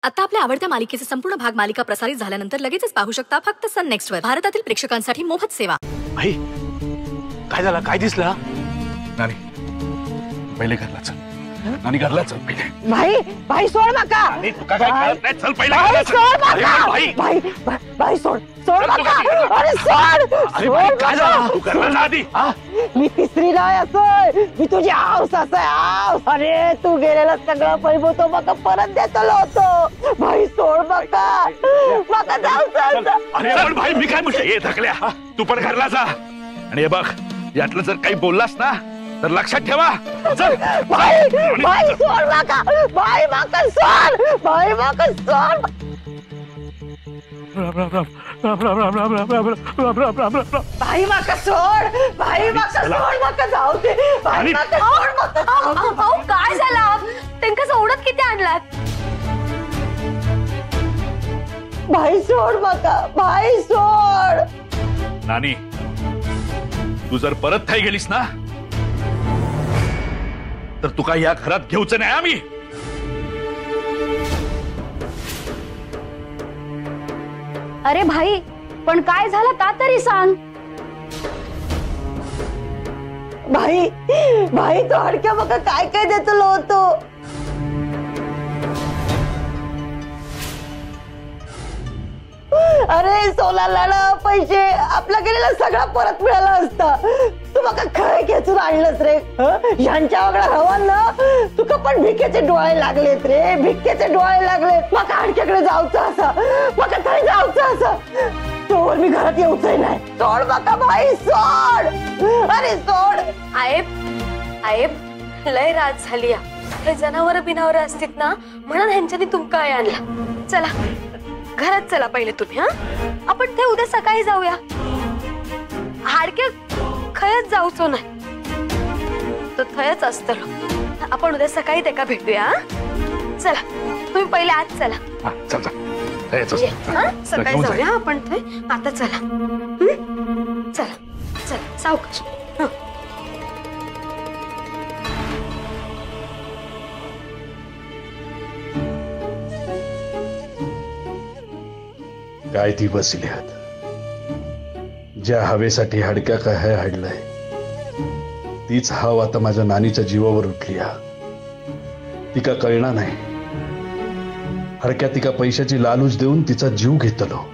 आता आपल्या आवडत्या मालिकेचे संपूर्ण भाग मालिका प्रसारित झाल्यानंतर लगेचच पाहू शकता फक्त सन नेक्स्ट वर. भारतातील प्रेक्षकांसाठी मोफत सेवा. भाई काय झालं, काय दिसलं? नानी पहिले घरला चल. नानी घरला चल पहिले. भाई सोड नका. नानी तू काय करत नाही, चल पहिले. भाई सोड नका. भाई सोड नका. अरे सोड. अरे भाई काय झालं, तू घरला जा आधी. मी तिसरी नाही असं, मी तुझी आऊस असं आऊस. अरे तू गेलेला सगळं पैसे तो मका परत देतो होतो. भाई सोड नका, मका जाऊ. अरे पण भाई मी काय म्हणतो, ये थकल्या तू पण घरला जा. आणि हे बघ, यातलं जर काही बोललास ना तर लक्षात ठेवा. चल भाई सोड नका. भाई मका सोड. भाई मका सोड. भाई मका सोड. भाई मका सोड. मका जाऊ दे. भाई मका सोड. काय झालं? त्यांना सोडत किती आणलात? भाई सोड मका. भाई सोड. नानी तू जर परत थाई गेलीस ना तर तू काय या घरात घेऊच नाही आम्ही. अरे भाई पण काय झालं ता तरी सांग. भाई तो हडक्या मका काय काय देतो होतो. अरे सोलाला पैसे आपला गेलेला सगळा परत मिळाला असता. तू मका खय खेचून आणलंस रे. ह्यांच्या वगळा हवान ना तुका पण भिकेचे डोळे लागलेत रे. भिकेचे डोळे लागलेत. मका हडक्याकडे जाऊचं असा, मका थंय जाऊचं असा. तोवर मी घरात येऊचंय नाही. सोड मका भाई सोड. अरे सोड. आयब लय रात झाली. हे जनावर बिनावर असतील ना म्हणून ह्यांच्यानी तुमका काय आणला. चला घरात चला पहिले तुम्ही. आपण ते उद्या सकाळी जाऊया. हाडके खयच जाऊचो नाही, तो थयच असतलो. आपण उद्या सकाळी ते का भेटूया. चला तुम्ही पहिले आज चला. सकाळी जाऊया आपण ते. आता चला चला चला सावकाश. काय ती बसल्यात, ज्या हवेसाठी हडक्या काय हाडलाय तीच हवा आता माझ्या नानीच्या जीवावर उठली. तिका कळणार नाही. हडक्या तिका पैशाची लालूच देऊन तिचा जीव घेतलो.